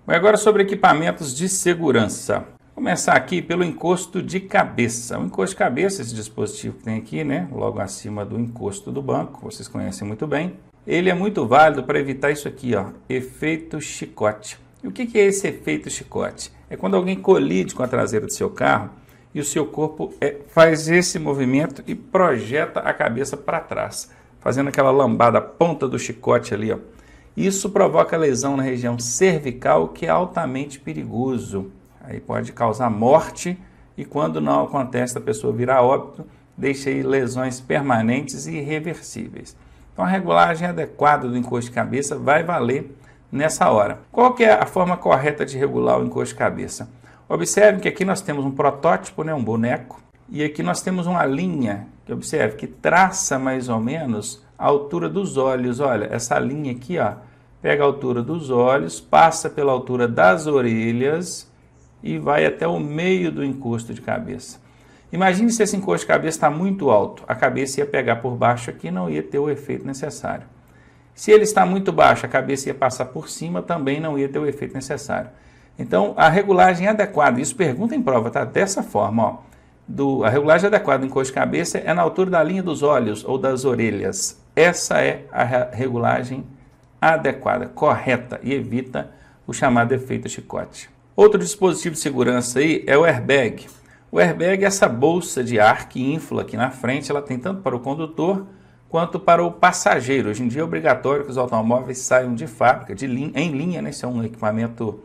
Bom, agora sobre equipamentos de segurança. Vou começar aqui pelo encosto de cabeça. O encosto de cabeça, esse dispositivo que tem aqui, né, logo acima do encosto do banco, vocês conhecem muito bem. Ele é muito válido para evitar isso aqui, ó, efeito chicote. E o que é esse efeito chicote? É quando alguém colide com a traseira do seu carro e o seu corpo faz esse movimento e projeta a cabeça para trás, fazendo aquela lambada, a ponta do chicote ali, ó. Isso provoca lesão na região cervical, que é altamente perigoso. Aí pode causar morte e, quando não acontece, a pessoa virar óbito, deixa aí lesões permanentes e irreversíveis. Então a regulagem adequada do encosto de cabeça vai valer nessa hora. Qual que é a forma correta de regular o encosto de cabeça? Observe que aqui nós temos um protótipo, né, um boneco, e aqui nós temos uma linha, que observe, que traça mais ou menos a altura dos olhos. Olha, essa linha aqui, ó, pega a altura dos olhos, passa pela altura das orelhas e vai até o meio do encosto de cabeça. Imagine se esse encosto de cabeça está muito alto, a cabeça ia pegar por baixo aqui e não ia ter o efeito necessário. Se ele está muito baixo, a cabeça ia passar por cima, também não ia ter o efeito necessário. Então, a regulagem adequada, isso pergunta em prova, tá? Dessa forma, ó. A regulagem adequada do encosto de cabeça é na altura da linha dos olhos ou das orelhas. Essa é a regulagem adequada, correta, e evita o chamado efeito chicote. Outro dispositivo de segurança aí é o airbag. O airbag é essa bolsa de ar que infla aqui na frente, ela tem tanto para o condutor quanto para o passageiro. Hoje em dia é obrigatório que os automóveis saiam de fábrica, em linha, né? Esse é um equipamento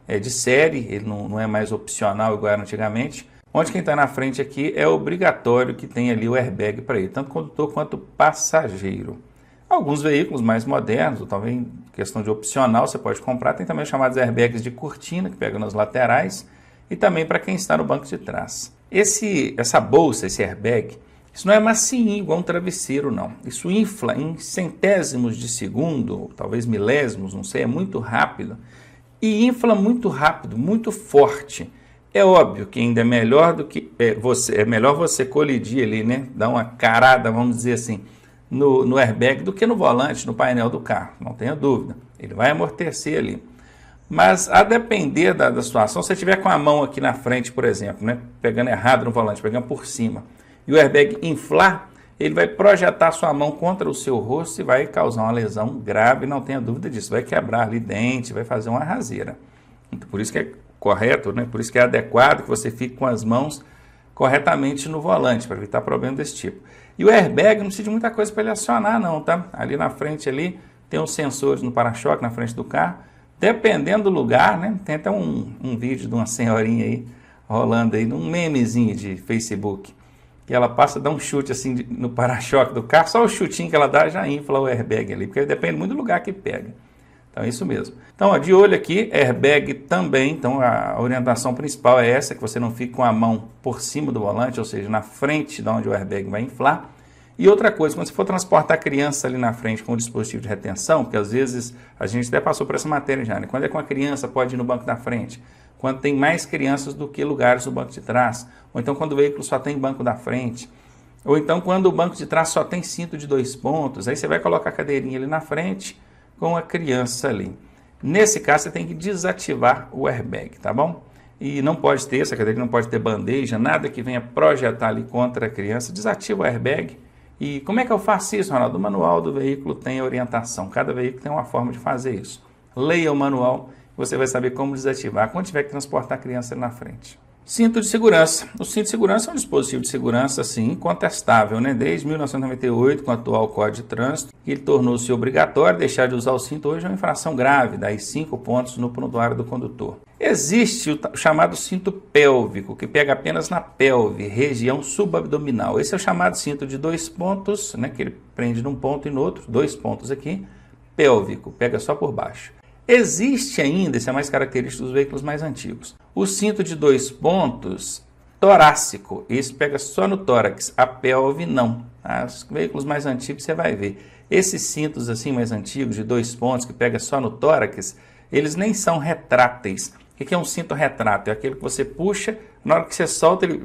de série, ele não é mais opcional igual era antigamente. Onde quem está na frente aqui é obrigatório que tenha ali o airbag para ele, tanto condutor quanto passageiro. Alguns veículos mais modernos, ou talvez questão de opcional, você pode comprar, tem também os chamados airbags de cortina, que pegam nas laterais, e também para quem está no banco de trás. Essa bolsa, esse airbag, isso não é macio igual um travesseiro, não. Isso infla em centésimos de segundo, ou talvez milésimos, não sei, é muito rápido. E infla muito rápido, muito forte. É óbvio que ainda é melhor do que é melhor você colidir ali, né? Dar uma carada, vamos dizer assim, no airbag do que no volante, no painel do carro. Não tenha dúvida. Ele vai amortecer ali. Mas a depender da situação, se você estiver com a mão aqui na frente, por exemplo, né? Pegando errado no volante, pegando por cima, e o airbag inflar, ele vai projetar sua mão contra o seu rosto e vai causar uma lesão grave, não tenha dúvida disso. Vai quebrar ali dente, vai fazer uma raseira. Então, por isso que é correto, né? Por isso que é adequado que você fique com as mãos corretamente no volante, para evitar problema desse tipo. E o airbag não precisa de muita coisa para ele acionar, não, tá? Ali na frente ali tem uns sensores no para-choque na frente do carro. Dependendo do lugar, né? Tem até um vídeo de uma senhorinha aí rolando aí, num memezinho de Facebook, que ela passa, dá um chute assim no para-choque do carro, só o chutinho que ela dá já infla o airbag ali, porque depende muito do lugar que pega. Então é isso mesmo. Então, ó, de olho aqui, airbag também. Então a orientação principal é essa, que você não fique com a mão por cima do volante, ou seja, na frente de onde o airbag vai inflar. E outra coisa, quando você for transportar a criança ali na frente com o dispositivo de retenção, porque às vezes a gente até passou por essa matéria já, né? Quando é com a criança, pode ir no banco da frente. Quando tem mais crianças do que lugares no banco de trás. Ou então quando o veículo só tem banco da frente. Ou então quando o banco de trás só tem cinto de 2 pontos. Aí você vai colocar a cadeirinha ali na frente com a criança ali. Nesse caso, você tem que desativar o airbag, tá bom? E não pode ter, essa cadeirinha não pode ter bandeja, nada que venha projetar ali contra a criança. Desativa o airbag. E como é que eu faço isso, Ronaldo? O manual do veículo tem orientação. Cada veículo tem uma forma de fazer isso. Leia o manual, você vai saber como desativar quando tiver que transportar a criança ali na frente. Cinto de segurança. O cinto de segurança é um dispositivo de segurança, assim, incontestável, né? Desde 1998, com o atual Código de Trânsito, ele tornou-se obrigatório. Deixar de usar o cinto hoje é uma infração grave, daí 5 pontos no prontuário do condutor. Existe o chamado cinto pélvico, que pega apenas na pelve, região subabdominal. Esse é o chamado cinto de 2 pontos, né? Que ele prende num ponto e no outro, 2 pontos aqui, pélvico, pega só por baixo. Existe ainda, esse é mais característico dos veículos mais antigos, o cinto de 2 pontos torácico. Esse pega só no tórax, a pelve não. Os veículos mais antigos você vai ver. Esses cintos assim mais antigos, de 2 pontos, que pega só no tórax, eles nem são retráteis. O que é um cinto retrátil? É aquele que você puxa, na hora que você solta, ele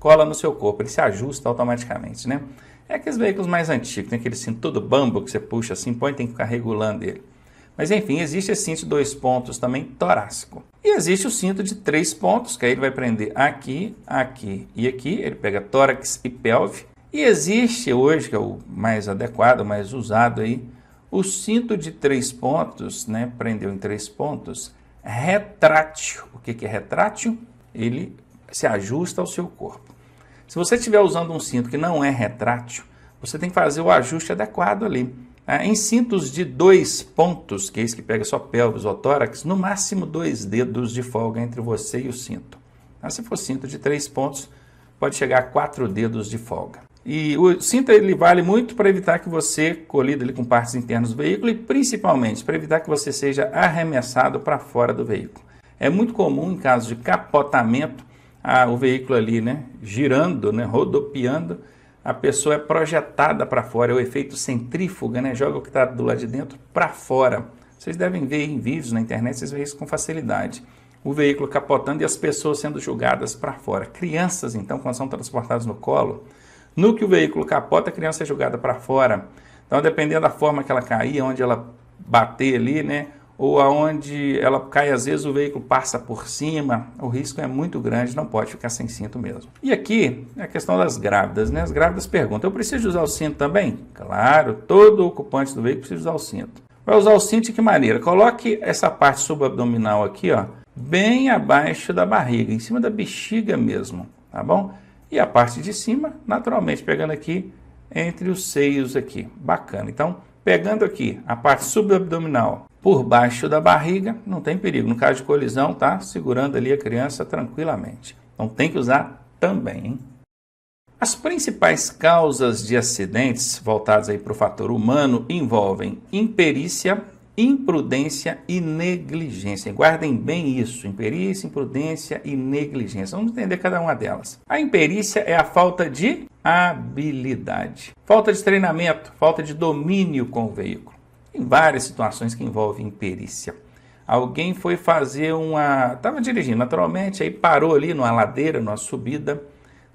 cola no seu corpo, ele se ajusta automaticamente, né? É aqueles veículos mais antigos, tem aquele cinto todo bambo que você puxa assim, põe, tem que ficar regulando ele. Mas enfim, existe esse cinto de 2 pontos também torácico. E existe o cinto de 3 pontos, que aí ele vai prender aqui, aqui e aqui. Ele pega tórax e pelve. E existe hoje, que é o mais adequado, o mais usado aí, o cinto de 3 pontos, né? Prendeu em 3 pontos, retrátil. O que é retrátil? Ele se ajusta ao seu corpo. Se você estiver usando um cinto que não é retrátil, você tem que fazer o ajuste adequado ali. Em cintos de 2 pontos, que é esse que pega só pelvis ou tórax, no máximo 2 dedos de folga entre você e o cinto. Se for cinto de 3 pontos, pode chegar a 4 dedos de folga. E o cinto ele vale muito para evitar que você colida ali com partes internas do veículo e principalmente para evitar que você seja arremessado para fora do veículo. É muito comum em caso de capotamento, o veículo ali, né, girando, né, rodopiando, a pessoa é projetada para fora, é o efeito centrífuga, né? Joga o que está do lado de dentro para fora. Vocês devem ver em vídeos na internet, vocês veem isso com facilidade. O veículo capotando e as pessoas sendo jogadas para fora. Crianças, então, quando são transportadas no colo, no que o veículo capota, a criança é jogada para fora. Então, dependendo da forma que ela cair, onde ela bater ali, né? Ou aonde ela cai, às vezes o veículo passa por cima, o risco é muito grande, não pode ficar sem cinto mesmo. E aqui é a questão das grávidas, né? As grávidas perguntam, eu preciso usar o cinto também? Claro, todo ocupante do veículo precisa usar o cinto. Vai usar o cinto de que maneira? Coloque essa parte subabdominal aqui, ó, bem abaixo da barriga, em cima da bexiga mesmo, tá bom? E a parte de cima, naturalmente, pegando aqui entre os seios aqui, bacana. Então, pegando aqui a parte subabdominal por baixo da barriga, não tem perigo. No caso de colisão, tá segurando ali a criança tranquilamente. Então tem que usar também, hein? As principais causas de acidentes voltadas aí para o fator humano envolvem imperícia, imprudência e negligência. Guardem bem isso, imperícia, imprudência e negligência. Vamos entender cada uma delas. A imperícia é a falta de habilidade, falta de treinamento, falta de domínio com o veículo. Tem várias situações que envolvem imperícia. Alguém foi fazer estava dirigindo naturalmente, aí parou ali numa ladeira, numa subida.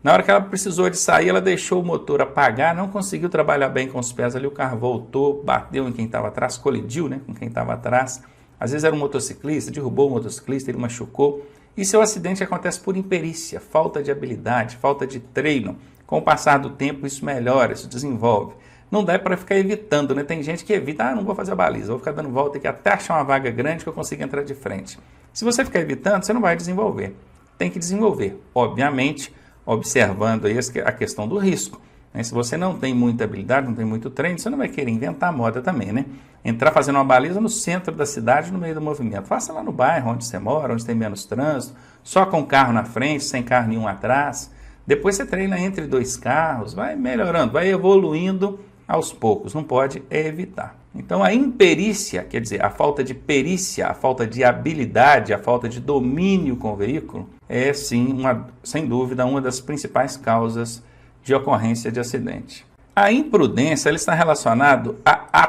Na hora que ela precisou de sair, ela deixou o motor apagar, não conseguiu trabalhar bem com os pés ali, o carro voltou, bateu em quem estava atrás, colidiu, né, com quem estava atrás. Às vezes era um motociclista, derrubou o motociclista, ele machucou. E seu acidente acontece por imperícia, falta de habilidade, falta de treino. Com o passar do tempo, isso melhora, isso desenvolve. Não dá para ficar evitando, né? Tem gente que evita, não vou fazer a baliza, vou ficar dando volta aqui até achar uma vaga grande que eu consiga entrar de frente. Se você ficar evitando, você não vai desenvolver. Tem que desenvolver, obviamente, observando aí a questão do risco. Né? Se você não tem muita habilidade, não tem muito treino, você não vai querer inventar moda também, né? Entrar fazendo uma baliza no centro da cidade, no meio do movimento. Faça lá no bairro, onde você mora, onde tem menos trânsito, só com o carro na frente, sem carro nenhum atrás. Depois você treina entre 2 carros, vai melhorando, vai evoluindo aos poucos, não pode evitar. Então a imperícia, quer dizer, a falta de perícia, a falta de habilidade, a falta de domínio com o veículo, é sim, sem dúvida, uma das principais causas de ocorrência de acidente. A imprudência ela está relacionada a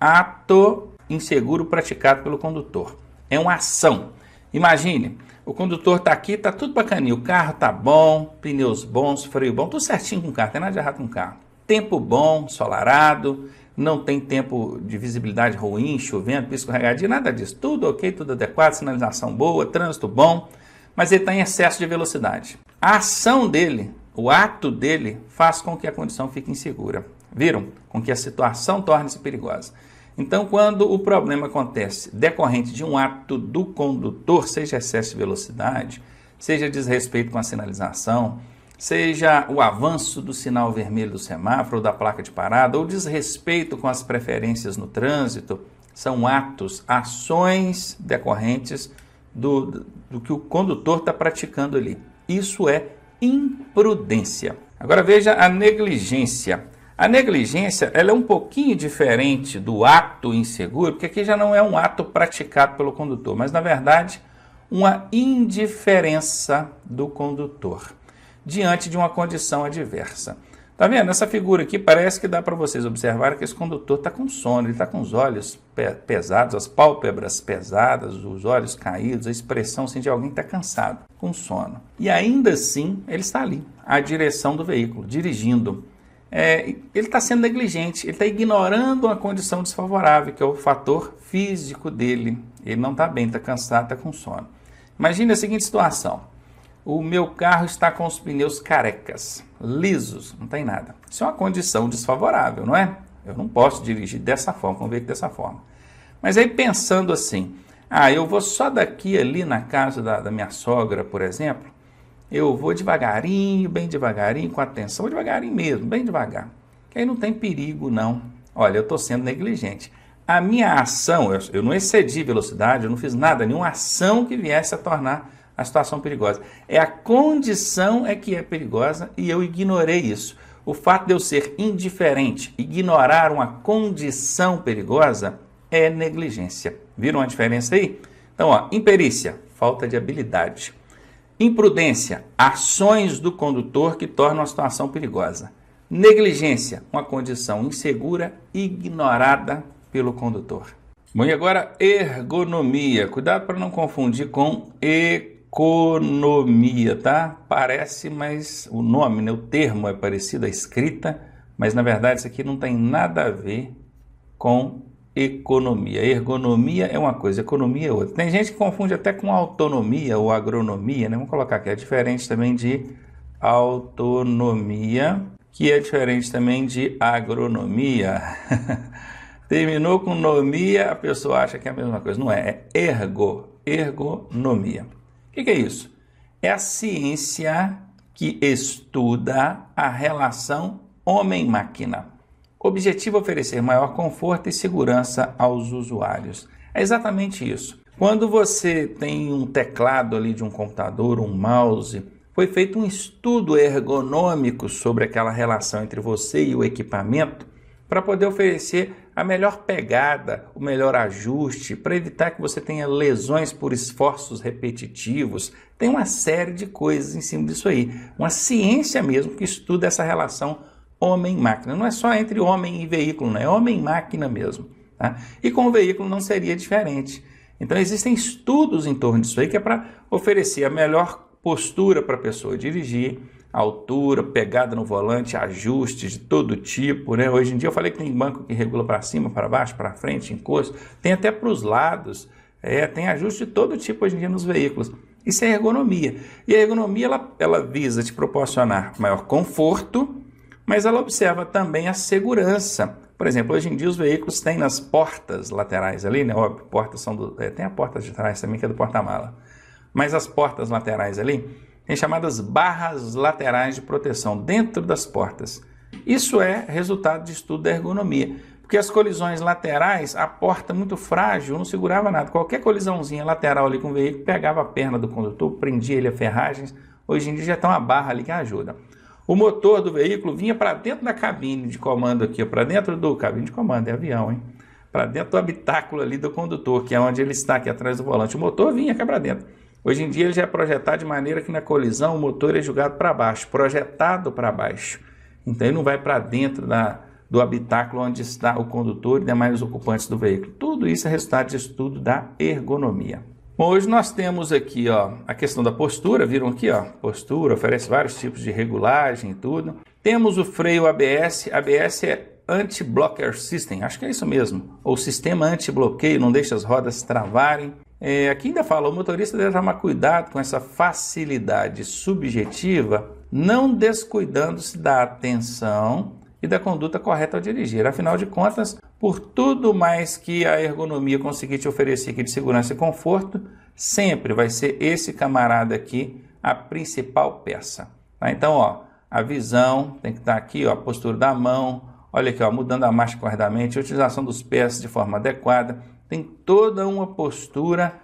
ato inseguro praticado pelo condutor. É uma ação. Imagine, o condutor está aqui, está tudo bacaninho, o carro está bom, pneus bons, freio bom, tudo certinho com o carro, não tem nada de errado com o carro. Tempo bom, ensolarado, não tem tempo de visibilidade ruim, chovendo, pisco escorregadio, nada disso. Tudo ok, tudo adequado, sinalização boa, trânsito bom, mas ele está em excesso de velocidade. A ação dele, o ato dele, faz com que a condição fique insegura. Viram? Com que a situação torne-se perigosa. Então, quando o problema acontece decorrente de um ato do condutor, seja excesso de velocidade, seja desrespeito com a sinalização, seja o avanço do sinal vermelho do semáforo, ou da placa de parada, ou desrespeito com as preferências no trânsito, são atos, ações decorrentes do que o condutor está praticando ali. Isso é imprudência. Agora veja a negligência. A negligência ela é um pouquinho diferente do ato inseguro, porque aqui já não é um ato praticado pelo condutor, mas na verdade uma indiferença do condutor diante de uma condição adversa. Tá vendo? Essa figura aqui parece que dá para vocês observar que esse condutor está com sono, ele está com os olhos pesados, as pálpebras pesadas, os olhos caídos, a expressão assim, de alguém que está cansado, com sono. E ainda assim, ele está ali, à direção do veículo, dirigindo. ele está sendo negligente, ele está ignorando uma condição desfavorável, que é o fator físico dele. Ele não está bem, está cansado, está com sono. Imagine a seguinte situação: o meu carro está com os pneus carecas, lisos, não tem nada. Isso é uma condição desfavorável, não é? Eu não posso dirigir dessa forma, com um veículo dessa forma. Mas aí pensando assim, eu vou só daqui ali na casa da minha sogra, por exemplo, eu vou devagarinho, bem devagarinho, com atenção, devagarinho mesmo, bem devagar. Que aí não tem perigo, não. Olha, eu estou sendo negligente. A minha ação, eu não excedi velocidade, eu não fiz nada, nenhuma ação que viesse a tornar a situação perigosa. A condição que é perigosa e eu ignorei isso. O fato de eu ser indiferente, ignorar uma condição perigosa, é negligência. Viram a diferença aí? Então, imperícia, falta de habilidade. Imprudência, ações do condutor que tornam a situação perigosa. Negligência, uma condição insegura, ignorada pelo condutor. Bom, e agora ergonomia. Cuidado para não confundir com economia, tá? Parece, mas o nome, o termo é parecido, a escrita, mas na verdade isso aqui não tem nada a ver com economia. Ergonomia é uma coisa, economia é outra. Tem gente que confunde até com autonomia ou agronomia, né? Vamos colocar aqui, é diferente também de autonomia, que é diferente também de agronomia. Terminou com nomia, a pessoa acha que é a mesma coisa. Não é, ergonomia. O que é isso? É a ciência que estuda a relação homem-máquina. Objetivo: oferecer maior conforto e segurança aos usuários. É exatamente isso. Quando você tem um teclado ali de um computador, um mouse, foi feito um estudo ergonômico sobre aquela relação entre você e o equipamento para poder oferecer a melhor pegada, o melhor ajuste, para evitar que você tenha lesões por esforços repetitivos. Tem uma série de coisas em cima disso aí. Uma ciência mesmo que estuda essa relação homem-máquina. Não é só entre homem e veículo, não é homem-máquina mesmo. Tá? E com o veículo não seria diferente. Então existem estudos em torno disso aí que é para oferecer a melhor postura para a pessoa dirigir, altura, pegada no volante, ajustes de todo tipo, né? Hoje em dia eu falei que tem banco que regula para cima, para baixo, para frente, encosto, tem até para os lados, tem ajuste de todo tipo hoje em dia nos veículos. Isso é ergonomia. E a ergonomia ela visa te proporcionar maior conforto, mas ela observa também a segurança. Por exemplo, hoje em dia os veículos têm nas portas laterais ali, né? Óbvio, portas são tem a porta de trás também, que é do porta-mala. Mas as portas laterais ali tem chamadas barras laterais de proteção dentro das portas. Isso é resultado de estudo da ergonomia, porque as colisões laterais, a porta muito frágil, não segurava nada. Qualquer colisãozinha lateral ali com o veículo pegava a perna do condutor, prendia ele a ferragens. Hoje em dia já tem uma barra ali que ajuda. O motor do veículo vinha para dentro da cabine de comando aqui, para dentro do cabine de comando, é avião, hein? Para dentro do habitáculo ali do condutor, que é onde ele está aqui atrás do volante. O motor vinha cá para dentro. Hoje em dia ele já é projetado de maneira que na colisão o motor é jogado para baixo, projetado para baixo. Então ele não vai para dentro do habitáculo onde está o condutor e demais ocupantes do veículo. Tudo isso é resultado de estudo da ergonomia. Bom, hoje nós temos aqui a questão da postura, viram aqui, postura, oferece vários tipos de regulagem e tudo. Temos o freio ABS, ABS é Anti-Blocker System, acho que é isso mesmo, ou sistema anti-bloqueio, não deixa as rodas travarem. Aqui ainda fala, o motorista deve tomar cuidado com essa facilidade subjetiva, não descuidando-se da atenção e da conduta correta ao dirigir. Afinal de contas, por tudo mais que a ergonomia conseguir te oferecer aqui de segurança e conforto, sempre vai ser esse camarada aqui a principal peça. Tá? Então, a visão tem que estar aqui, a postura da mão, olha aqui, mudando a marcha corretamente, a utilização dos pés de forma adequada. Tem toda uma postura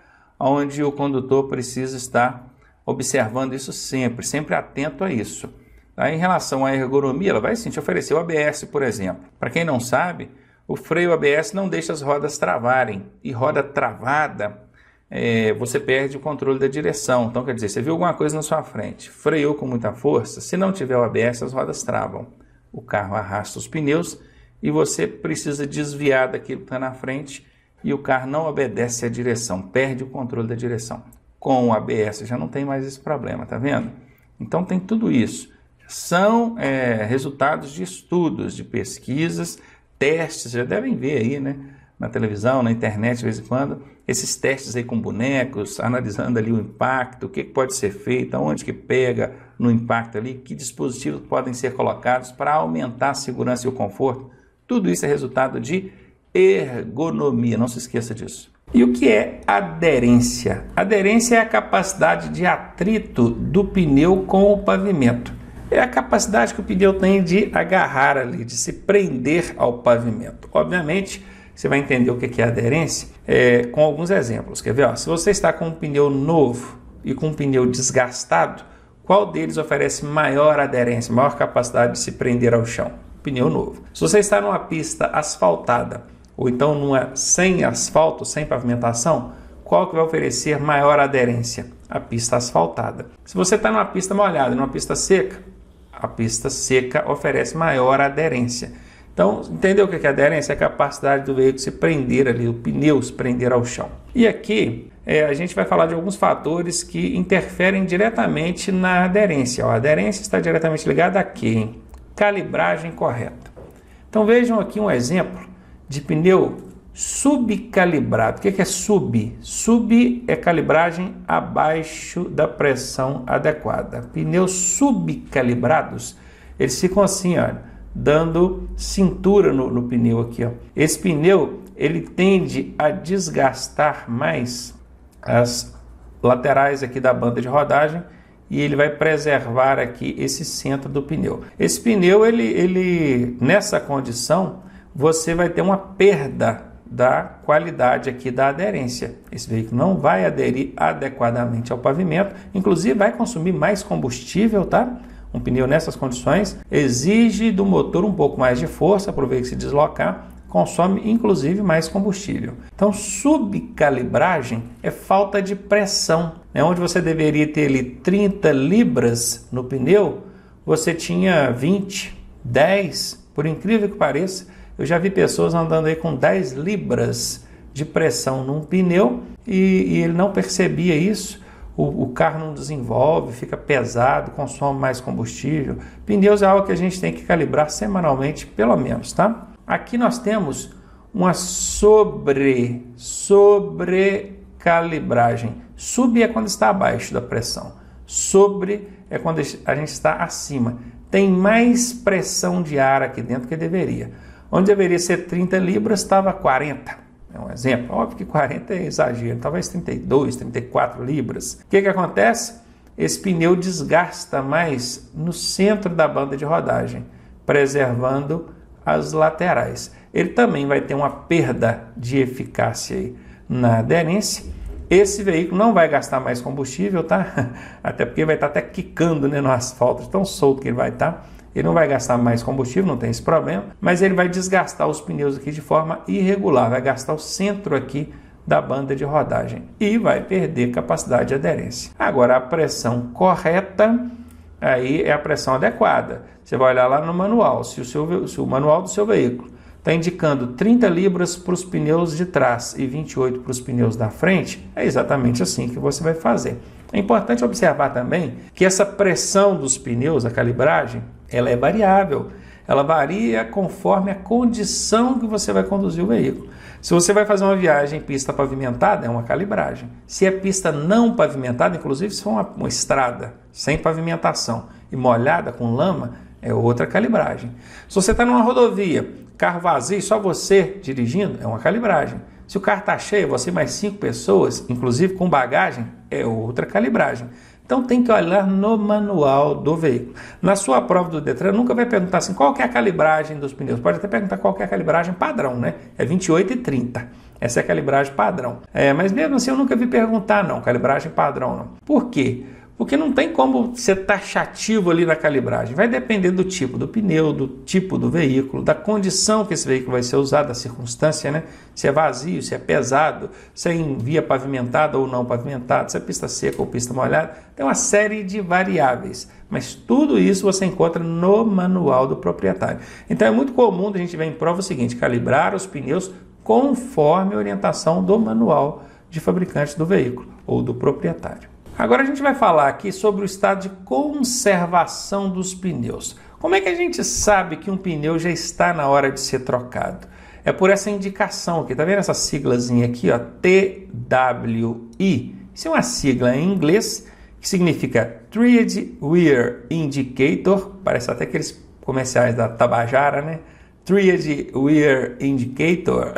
onde o condutor precisa estar observando isso sempre, sempre atento a isso. Tá? Em relação à ergonomia, ela vai sim te oferecer o ABS, por exemplo. Para quem não sabe, o freio ABS não deixa as rodas travarem. E roda travada, você perde o controle da direção. Então, quer dizer, você viu alguma coisa na sua frente, freou com muita força, se não tiver o ABS, as rodas travam. O carro arrasta os pneus e você precisa desviar daquilo que está na frente e o carro não obedece à direção, perde o controle da direção. Com o ABS já não tem mais esse problema, tá vendo? Então tem tudo isso. são resultados de estudos, de pesquisas, testes, já devem ver aí, né, na televisão, na internet de vez em quando, esses testes aí com bonecos, analisando ali o impacto, o que pode ser feito, aonde que pega no impacto ali, que dispositivos podem ser colocados para aumentar a segurança e o conforto. Tudo isso é resultado de ergonomia, não se esqueça disso. E o que é aderência? Aderência é a capacidade de atrito do pneu com o pavimento. É a capacidade que o pneu tem de agarrar ali, de se prender ao pavimento. Obviamente, você vai entender o que é aderência com alguns exemplos. Quer ver? Ó, se você está com um pneu novo e com um pneu desgastado, qual deles oferece maior aderência, maior capacidade de se prender ao chão? Pneu novo. Se você está numa pista asfaltada, ou então numa sem asfalto, sem pavimentação, qual que vai oferecer maior aderência? A pista asfaltada. Se você está numa pista molhada e numa pista seca, a pista seca oferece maior aderência. Então, entendeu o que é aderência? É a capacidade do veículo se prender ali, o pneu se prender ao chão. E aqui a gente vai falar de alguns fatores que interferem diretamente na aderência. A aderência está diretamente ligada a quê? Hein? Calibragem correta. Então vejam aqui um exemplo de pneu subcalibrado. O que é sub? Sub é calibragem abaixo da pressão adequada. Pneus subcalibrados, eles ficam assim, olha, dando cintura no pneu aqui, ó. Esse pneu, ele tende a desgastar mais as laterais aqui da banda de rodagem e ele vai preservar aqui esse centro do pneu. Esse pneu, ele nessa condição, você vai ter uma perda da qualidade aqui da aderência. Esse veículo não vai aderir adequadamente ao pavimento, inclusive vai consumir mais combustível, tá? Um pneu nessas condições exige do motor um pouco mais de força para o veículo se deslocar, consome inclusive mais combustível. Então, subcalibragem é falta de pressão. Onde você deveria ter ali 30 libras no pneu, você tinha 20, 10, por incrível que pareça. Eu já vi pessoas andando aí com 10 libras de pressão num pneu e ele não percebia isso. O carro não desenvolve, fica pesado, consome mais combustível. Pneus é algo que a gente tem que calibrar semanalmente, pelo menos, tá? Aqui nós temos uma sobrecalibragem. Sub é quando está abaixo da pressão. Sobre é quando a gente está acima. Tem mais pressão de ar aqui dentro que deveria. Onde deveria ser 30 libras, estava 40. É um exemplo. Óbvio que 40 é exagero, talvez 32, 34 libras. O que acontece? Esse pneu desgasta mais no centro da banda de rodagem, preservando as laterais. Ele também vai ter uma perda de eficácia aí na aderência. Esse veículo não vai gastar mais combustível, tá? Até porque vai estar até quicando, né, no asfalto, tão solto que ele vai estar. Ele não vai gastar mais combustível, não tem esse problema, mas ele vai desgastar os pneus aqui de forma irregular, vai gastar o centro aqui da banda de rodagem e vai perder capacidade de aderência. Agora, a pressão correta, aí é a pressão adequada. Você vai olhar lá no manual, se o manual do seu veículo está indicando 30 libras para os pneus de trás e 28 para os pneus da frente, é exatamente assim que você vai fazer. É importante observar também que essa pressão dos pneus, a calibragem, ela é variável. Ela varia conforme a condição que você vai conduzir o veículo. Se você vai fazer uma viagem em pista pavimentada, é uma calibragem. Se é pista não pavimentada, inclusive se for uma estrada sem pavimentação e molhada com lama, é outra calibragem. Se você está numa rodovia, carro vazio, só você dirigindo, é uma calibragem. Se o carro está cheio, você mais 5 pessoas, inclusive com bagagem, é outra calibragem. Então tem que olhar no manual do veículo. Na sua prova do Detran, nunca vai perguntar assim, qual que é a calibragem dos pneus. Pode até perguntar qual que é a calibragem padrão, né? É 28 e 30. Essa é a calibragem padrão. Mas mesmo assim eu nunca vi perguntar não, calibragem padrão não. Por quê? Porque não tem como ser taxativo ali na calibragem. Vai depender do tipo do pneu, do tipo do veículo, da condição que esse veículo vai ser usado, da circunstância, né? Se é vazio, se é pesado, se é em via pavimentada ou não pavimentada, se é pista seca ou pista molhada. Tem uma série de variáveis. Mas tudo isso você encontra no manual do proprietário. Então é muito comum a gente ver em prova o seguinte, calibrar os pneus conforme a orientação do manual de fabricante do veículo ou do proprietário. Agora a gente vai falar aqui sobre o estado de conservação dos pneus. Como é que a gente sabe que um pneu já está na hora de ser trocado? É por essa indicação aqui, tá vendo essa siglazinha aqui, ó, TWI? Isso é uma sigla em inglês que significa Tread Wear Indicator, parece até aqueles comerciais da Tabajara, né? Tread Wear Indicator,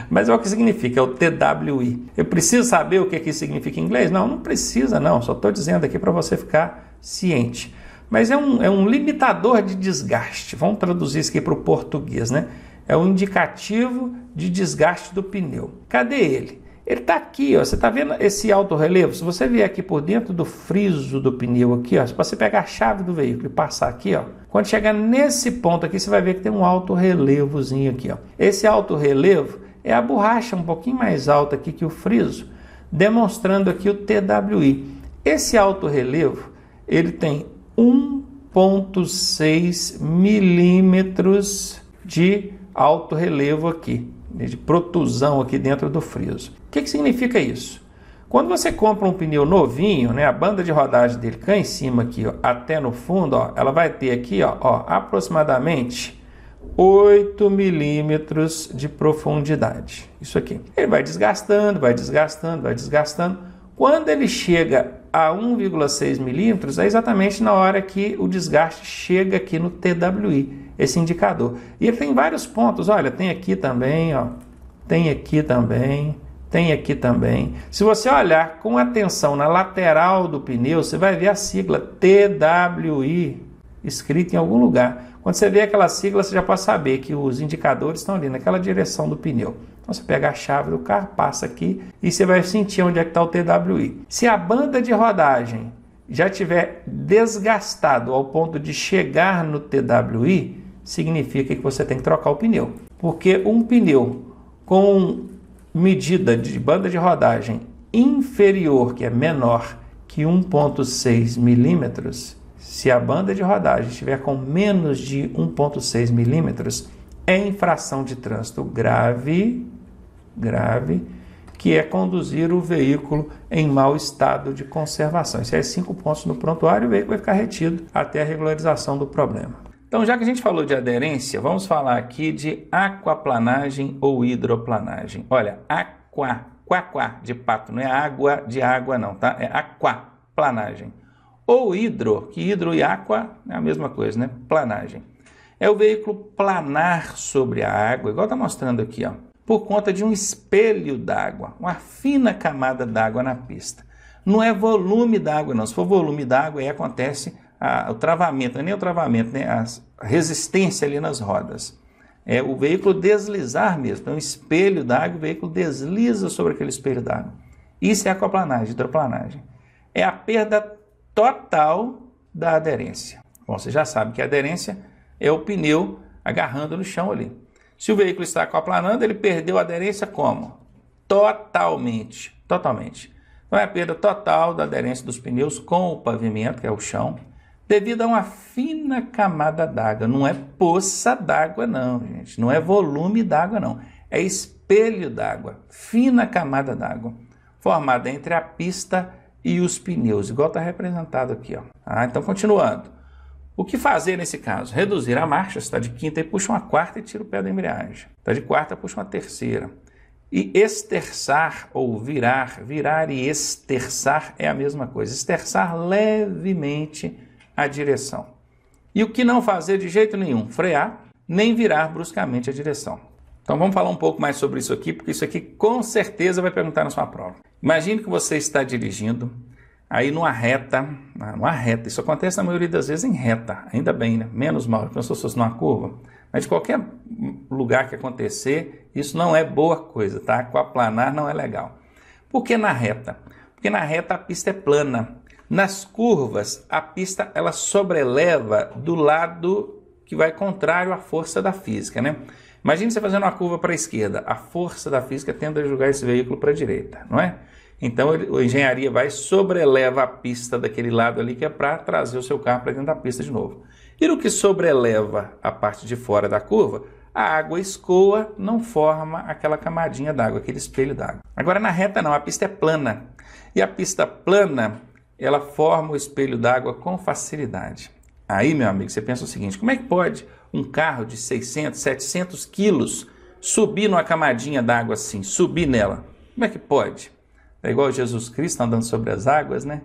mas é o que significa, é o TWI. Eu preciso saber o que isso significa em inglês? Não, não precisa não, só estou dizendo aqui para você ficar ciente. Mas é um limitador de desgaste, vamos traduzir isso aqui para o português, né? É um indicativo de desgaste do pneu. Cadê ele? Ele está aqui, ó. Você está vendo esse alto relevo? Se você vier aqui por dentro do friso do pneu aqui, ó, se você pegar a chave do veículo e passar aqui, ó, quando chegar nesse ponto aqui, você vai ver que tem um alto relevozinho aqui, ó. Esse alto relevo é a borracha um pouquinho mais alta aqui que o friso, demonstrando aqui o TWI. Esse alto relevo, ele tem 1,6 milímetros de alto relevo aqui, de protusão aqui dentro do friso. O que significa isso? Quando você compra um pneu novinho, né, a banda de rodagem dele cá em cima aqui, ó, até no fundo, ó, ela vai ter aqui, ó, aproximadamente 8 milímetros de profundidade. Isso aqui. Ele vai desgastando, vai desgastando, vai desgastando. Quando ele chega a 1,6 milímetros, é exatamente na hora que o desgaste chega aqui no TWI, esse indicador. E ele tem vários pontos, olha, tem aqui também, ó, tem aqui também, tem aqui também. Se você olhar com atenção na lateral do pneu, você vai ver a sigla TWI escrita em algum lugar. Quando você vê aquela sigla, você já pode saber que os indicadores estão ali naquela direção do pneu. Então você pega a chave do carro, passa aqui e você vai sentir onde é que está o TWI. Se a banda de rodagem já tiver desgastado ao ponto de chegar no TWI, significa que você tem que trocar o pneu. Porque um pneu com medida de banda de rodagem inferior, que é menor que 1,6 milímetros, se a banda de rodagem estiver com menos de 1,6 milímetros, é infração de trânsito grave, que é conduzir o veículo em mau estado de conservação. Isso é 5 pontos no prontuário e o veículo vai ficar retido até a regularização do problema. Então, já que a gente falou de aderência, vamos falar aqui de aquaplanagem ou hidroplanagem. Olha, aqua de pato, não é água de água não, tá? É aquaplanagem. Ou hidro, que hidro e aqua é a mesma coisa, né? Planagem. É o veículo planar sobre a água, igual está mostrando aqui, ó, por conta de um espelho d'água, uma fina camada d'água na pista. Não é volume d'água não, se for volume d'água aí acontece o travamento, não é nem o travamento, né? A resistência ali nas rodas. É o veículo deslizar mesmo, então espelho d'água, o veículo desliza sobre aquele espelho d'água. Isso é aquaplanagem, hidroplanagem. É a perda total da aderência. Bom, você já sabe que a aderência é o pneu agarrando no chão ali. Se o veículo está aquaplanando, ele perdeu a aderência como? Totalmente. Então é a perda total da aderência dos pneus com o pavimento, que é o chão, devido a uma fina camada d'água. Não é poça d'água não, gente. Não é volume d'água não. É espelho d'água, fina camada d'água, formada entre a pista e os pneus, igual está representado aqui, ó. Então, continuando. O que fazer nesse caso? Reduzir a marcha, está de quinta e puxa uma quarta e tira o pé da embreagem. Está de quarta, puxa uma terceira. E esterçar ou virar e esterçar é a mesma coisa. Esterçar levemente a direção. E o que não fazer de jeito nenhum? Frear, nem virar bruscamente a direção. Então vamos falar um pouco mais sobre isso aqui, porque isso aqui com certeza vai perguntar na sua prova. Imagine que você está dirigindo, aí numa reta, isso acontece na maioria das vezes em reta, ainda bem, né? Menos mal, porque se fosse numa curva. Mas de qualquer lugar que acontecer, isso não é boa coisa, tá? Aquaplanar não é legal. Por que na reta? Porque na reta a pista é plana. Nas curvas, a pista ela sobreleva do lado que vai contrário à força da física, né? Imagine você fazendo uma curva para a esquerda, a força da física tende a jogar esse veículo para a direita, não é? Então a engenharia vai sobreleva a pista daquele lado ali que é para trazer o seu carro para dentro da pista de novo. E no que sobreleva a parte de fora da curva, a água escoa, não forma aquela camadinha d'água, aquele espelho d'água. Agora na reta não, a pista é plana. E a pista plana, ela forma o espelho d'água com facilidade. Aí, meu amigo, você pensa o seguinte, como é que pode um carro de 600, 700 quilos subir numa camadinha d'água assim, subir nela? Como é que pode? É igual Jesus Cristo andando sobre as águas, né?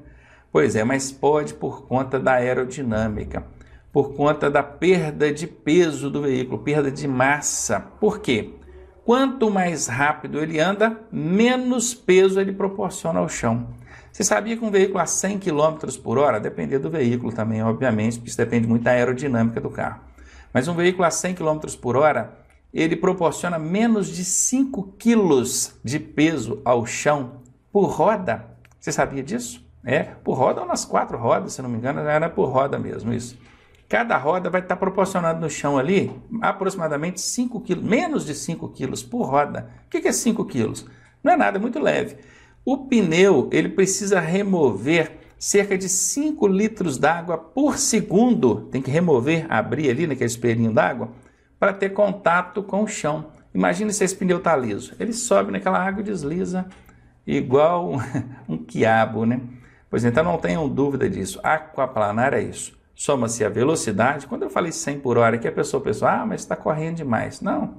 Pois é, mas pode por conta da aerodinâmica, por conta da perda de peso do veículo, perda de massa. Por quê? Quanto mais rápido ele anda, menos peso ele proporciona ao chão. Você sabia que um veículo a 100 km por hora, depende do veículo também, obviamente, porque isso depende muito da aerodinâmica do carro. Mas um veículo a 100 km por hora, ele proporciona menos de 5 kg de peso ao chão por roda. Você sabia disso? Por roda ou nas 4 rodas, se não me engano, era por roda mesmo isso. Cada roda vai estar proporcionando no chão ali aproximadamente 5 kg, menos de 5 kg por roda. O que é 5 kg? Não é nada, é muito leve. O pneu, ele precisa remover cerca de 5 litros d'água por segundo. Tem que remover, abrir ali naquele espelhinho d'água para ter contato com o chão. Imagina se esse pneu está liso. Ele sobe naquela água e desliza igual um quiabo, né? Pois então não tenham dúvida disso. Aquaplanar é isso. Soma-se a velocidade. Quando eu falei 100 por hora aqui, a pessoa pensou, mas está correndo demais. Não.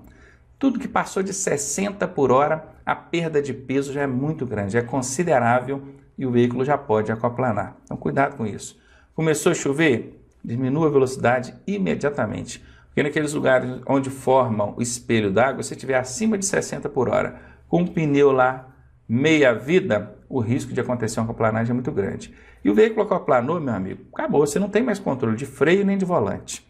Tudo que passou de 60 por hora, a perda de peso já é muito grande, é considerável e o veículo já pode aquaplanar. Então, cuidado com isso. Começou a chover? Diminua a velocidade imediatamente. Porque naqueles lugares onde formam o espelho d'água, se estiver acima de 60 por hora, com um pneu lá meia vida, o risco de acontecer uma aquaplanagem é muito grande. E o veículo aquaplanou, meu amigo, acabou, você não tem mais controle de freio nem de volante.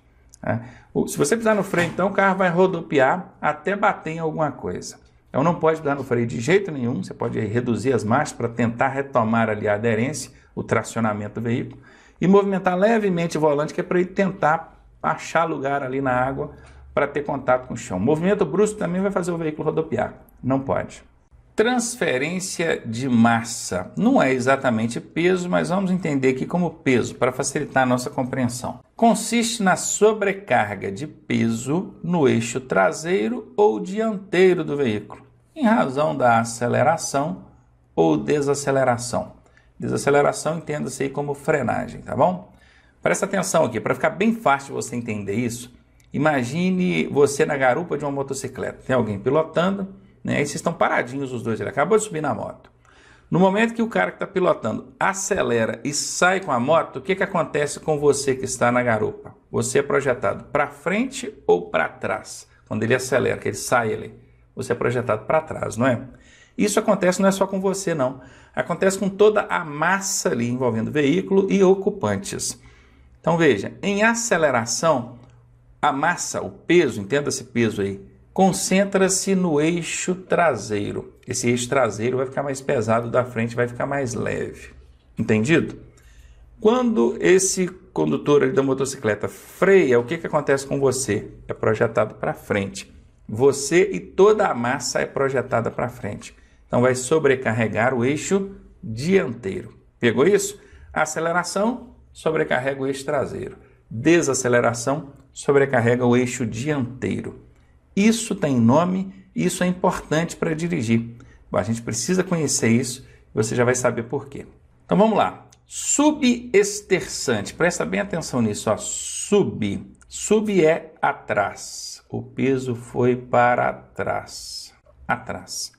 Se você pisar no freio, então o carro vai rodopiar até bater em alguma coisa. Então não pode pisar no freio de jeito nenhum, você pode reduzir as marchas para tentar retomar ali a aderência, o tracionamento do veículo, e movimentar levemente o volante, que é para ele tentar achar lugar ali na água para ter contato com o chão. O movimento brusco também vai fazer o veículo rodopiar, não pode. Transferência de massa. Não é exatamente peso, mas vamos entender aqui como peso, para facilitar a nossa compreensão. Consiste na sobrecarga de peso no eixo traseiro ou dianteiro do veículo, em razão da aceleração ou desaceleração. Desaceleração entenda-se aí como frenagem, tá bom? Presta atenção aqui, para ficar bem fácil você entender isso, imagine você na garupa de uma motocicleta. Tem alguém pilotando, né? Aí vocês estão paradinhos os dois, ele acabou de subir na moto. No momento que o cara que está pilotando acelera e sai com a moto, o que acontece com você que está na garupa? Você é projetado para frente ou para trás? Quando ele acelera, que ele sai ali, você é projetado para trás, não é? Isso acontece não é só com você, não. Acontece com toda a massa ali envolvendo veículo e ocupantes. Então veja, em aceleração, a massa, o peso, entenda esse peso aí, concentra-se no eixo traseiro. Esse eixo traseiro vai ficar mais pesado, da frente vai ficar mais leve. Entendido? Quando esse condutor ali da motocicleta freia, o que acontece com você? É projetado para frente. Você e toda a massa é projetada para frente. Então vai sobrecarregar o eixo dianteiro. Pegou isso? Aceleração, sobrecarrega o eixo traseiro. Desaceleração, sobrecarrega o eixo dianteiro. Isso tem nome, isso é importante para dirigir. Bom, a gente precisa conhecer isso e você já vai saber por quê. Então vamos lá. Subesterçante, presta bem atenção nisso. Ó. Sub é atrás. O peso foi para trás. Atrás.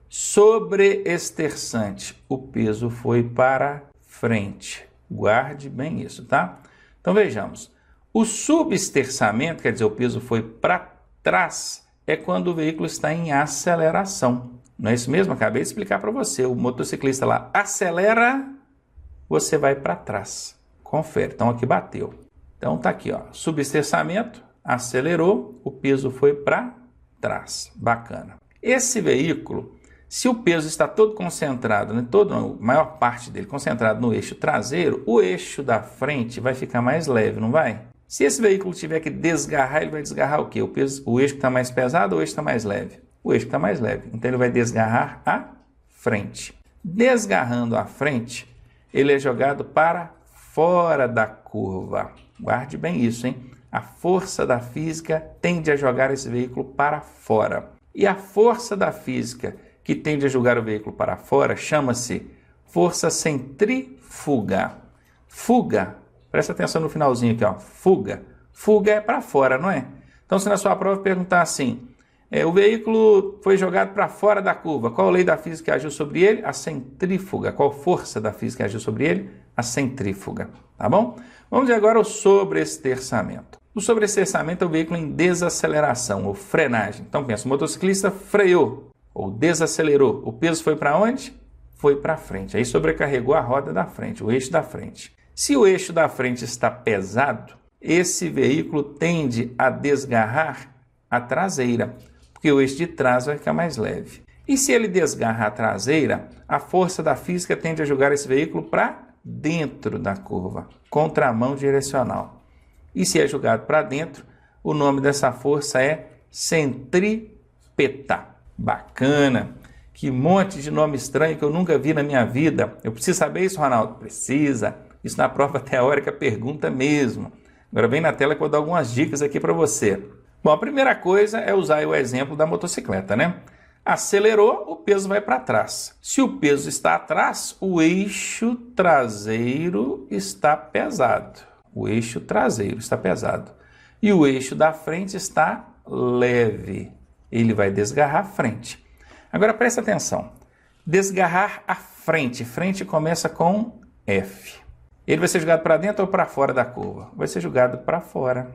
Sobreesterçante, o peso foi para frente. Guarde bem isso, tá? Então vejamos. O subesterçamento, quer dizer, o peso foi para trás, é quando o veículo está em aceleração. Não é isso mesmo? Acabei de explicar para você. O motociclista lá acelera, você vai para trás. Confere. Então aqui bateu. Então tá aqui, ó. Subesterçamento, acelerou, o peso foi para trás. Bacana. Esse veículo, se o peso está todo concentrado, né, a maior parte dele concentrado no eixo traseiro, o eixo da frente vai ficar mais leve, não vai? Se esse veículo tiver que desgarrar, ele vai desgarrar o quê? O eixo que está mais pesado ou o eixo que está mais leve? O eixo que está mais leve. Então ele vai desgarrar a frente. Desgarrando a frente, ele é jogado para fora da curva. Guarde bem isso, hein? A força da física tende a jogar esse veículo para fora. E a força da física que tende a jogar o veículo para fora chama-se força centrífuga. Fuga, presta atenção no finalzinho aqui, ó. Fuga. Fuga é para fora, não é? Então, se na sua prova perguntar assim, o veículo foi jogado para fora da curva, qual lei da física que agiu sobre ele? A centrífuga. Qual força da física que agiu sobre ele? A centrífuga, tá bom? Vamos ver agora o sobreesterçamento. O sobreesterçamento é o veículo em desaceleração, ou frenagem. Então, pensa, o motociclista freou, ou desacelerou. O peso foi para onde? Foi para frente. Aí sobrecarregou a roda da frente, o eixo da frente. Se o eixo da frente está pesado, esse veículo tende a desgarrar a traseira, porque o eixo de trás vai ficar mais leve. E se ele desgarra a traseira, a força da física tende a jogar esse veículo para dentro da curva, contramão direcional. E se é jogado para dentro, o nome dessa força é centrípeta. Bacana! Que monte de nome estranho que eu nunca vi na minha vida. Eu preciso saber isso, Ronaldo? Precisa. Isso na prova teórica pergunta mesmo. Agora vem na tela que eu vou dar algumas dicas aqui para você. Bom, a primeira coisa é usar o exemplo da motocicleta, né? Acelerou, o peso vai para trás. Se o peso está atrás, o eixo traseiro está pesado. O eixo traseiro está pesado. E o eixo da frente está leve. Ele vai desgarrar a frente. Agora presta atenção. Desgarrar a frente. Frente começa com F. Ele vai ser jogado para dentro ou para fora da curva? Vai ser jogado para fora,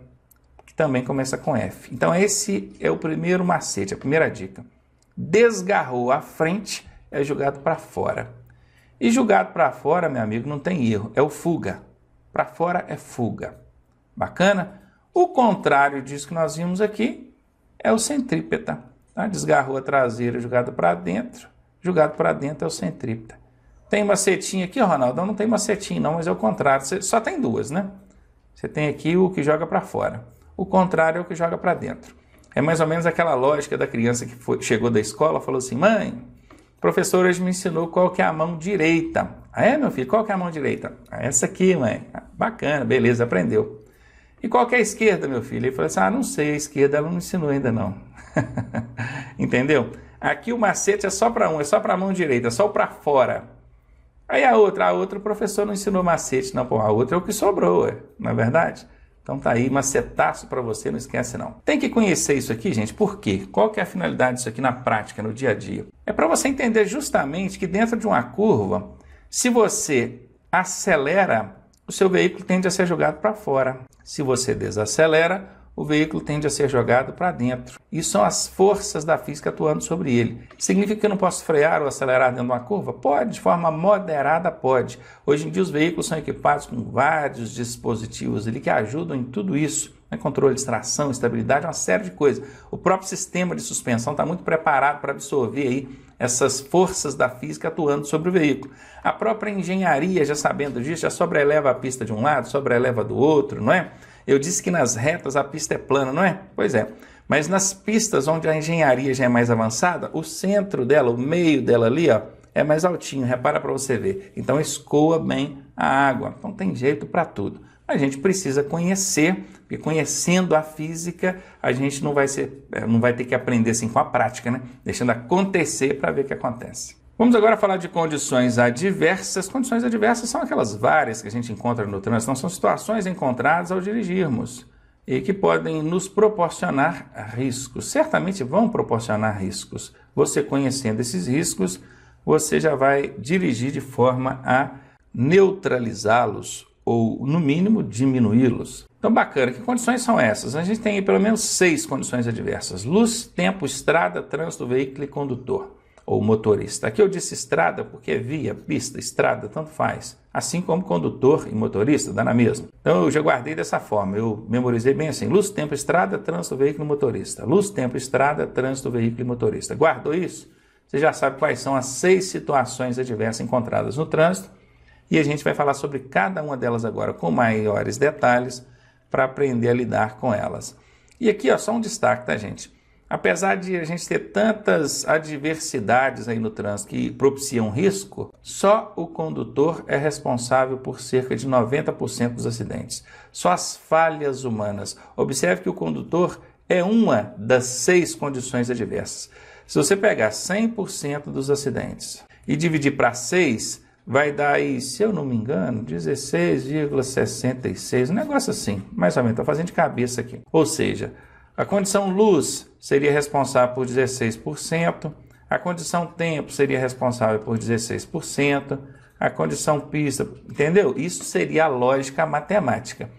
que também começa com F. Então esse é o primeiro macete, a primeira dica. Desgarrou a frente, é jogado para fora. E jogado para fora, meu amigo, não tem erro, é o fuga. Para fora é fuga. Bacana? O contrário disso que nós vimos aqui é o centrípeta. Tá? Desgarrou a traseira, jogado para dentro é o centrípeta. Tem uma setinha aqui, Ronaldo? Não tem uma setinha não, mas é o contrário. Só tem duas, né? Você tem aqui o que joga para fora. O contrário é o que joga para dentro. É mais ou menos aquela lógica da criança que chegou da escola e falou assim, mãe, o professor hoje me ensinou qual que é a mão direita. Ah, é, meu filho? Qual que é a mão direita? Ah, essa aqui, mãe. Ah, bacana, beleza, aprendeu. E qual que é a esquerda, meu filho? Ele falou assim, não sei, a esquerda ela não ensinou ainda não. Entendeu? Aqui o macete é só para um, é só para a mão direita, é só para fora. Aí a outra o professor não ensinou macete, não, pô, a outra é o que sobrou, não é verdade? Então tá aí, macetaço para você, não esquece não. Tem que conhecer isso aqui, gente, por quê? Qual que é a finalidade disso aqui na prática, no dia a dia? É para você entender justamente que dentro de uma curva, se você acelera, o seu veículo tende a ser jogado para fora. Se você desacelera, o veículo tende a ser jogado para dentro. Isso são as forças da física atuando sobre ele. Significa que eu não posso frear ou acelerar dentro de uma curva? Pode, de forma moderada pode. Hoje em dia os veículos são equipados com vários dispositivos ali que ajudam em tudo isso. Controle de tração, estabilidade, uma série de coisas. O próprio sistema de suspensão está muito preparado para absorver aí essas forças da física atuando sobre o veículo. A própria engenharia, já sabendo disso, já sobreleva a pista de um lado, sobreleva do outro, não é? Eu disse que nas retas a pista é plana, não é? Pois é. Mas nas pistas onde a engenharia já é mais avançada, o centro dela, o meio dela ali, ó, é mais altinho. Repara para você ver. Então escoa bem a água. Então tem jeito para tudo. A gente precisa conhecer, porque conhecendo a física, a gente não vai ter que aprender assim com a prática, né? Deixando acontecer para ver o que acontece. Vamos agora falar de condições adversas. Condições adversas são aquelas várias que a gente encontra no trânsito, não são situações encontradas ao dirigirmos e que podem nos proporcionar riscos. Certamente vão proporcionar riscos. Você conhecendo esses riscos, você já vai dirigir de forma a neutralizá-los ou, no mínimo, diminuí-los. Então, bacana. Que condições são essas? A gente tem aí pelo menos 6 condições adversas. Luz, tempo, estrada, trânsito, veículo e condutor, ou motorista. Aqui eu disse estrada porque é via, pista, estrada, tanto faz. Assim como condutor e motorista, dá na mesma. Então, eu já guardei dessa forma. Eu memorizei bem assim. Luz, tempo, estrada, trânsito, veículo e motorista. Luz, tempo, estrada, trânsito, veículo e motorista. Guardou isso? Você já sabe quais são as 6 situações adversas encontradas no trânsito. E a gente vai falar sobre cada uma delas agora com maiores detalhes para aprender a lidar com elas. E aqui, ó, só um destaque, tá, gente? Apesar de a gente ter tantas adversidades aí no trânsito que propiciam risco, só o condutor é responsável por cerca de 90% dos acidentes. Só as falhas humanas. Observe que o condutor é uma das 6 condições adversas. Se você pegar 100% dos acidentes e dividir para 6, vai dar aí, se eu não me engano, 16,66, um negócio assim, mais ou menos, estou fazendo de cabeça aqui. Ou seja, a condição luz seria responsável por 16%, a condição tempo seria responsável por 16%, a condição pista, entendeu? Isso seria a lógica matemática.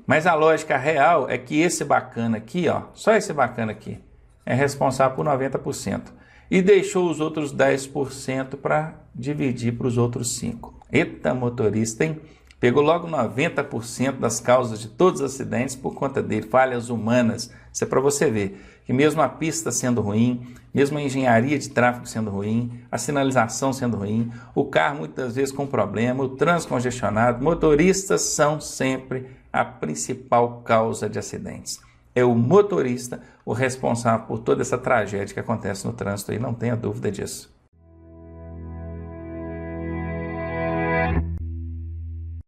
Mas a lógica real é que esse bacana aqui, ó, só esse bacana aqui, é responsável por 90%. E deixou os outros 10% para dividir para os outros 5%. Eita, motorista, hein? Pegou logo 90% das causas de todos os acidentes por conta dele, falhas humanas. Isso é para você ver que mesmo a pista sendo ruim, mesmo a engenharia de tráfego sendo ruim, a sinalização sendo ruim, o carro muitas vezes com problema, o trânsito congestionado, motoristas são sempre a principal causa de acidentes. É o motorista o responsável por toda essa tragédia que acontece no trânsito aí, não tenha dúvida disso.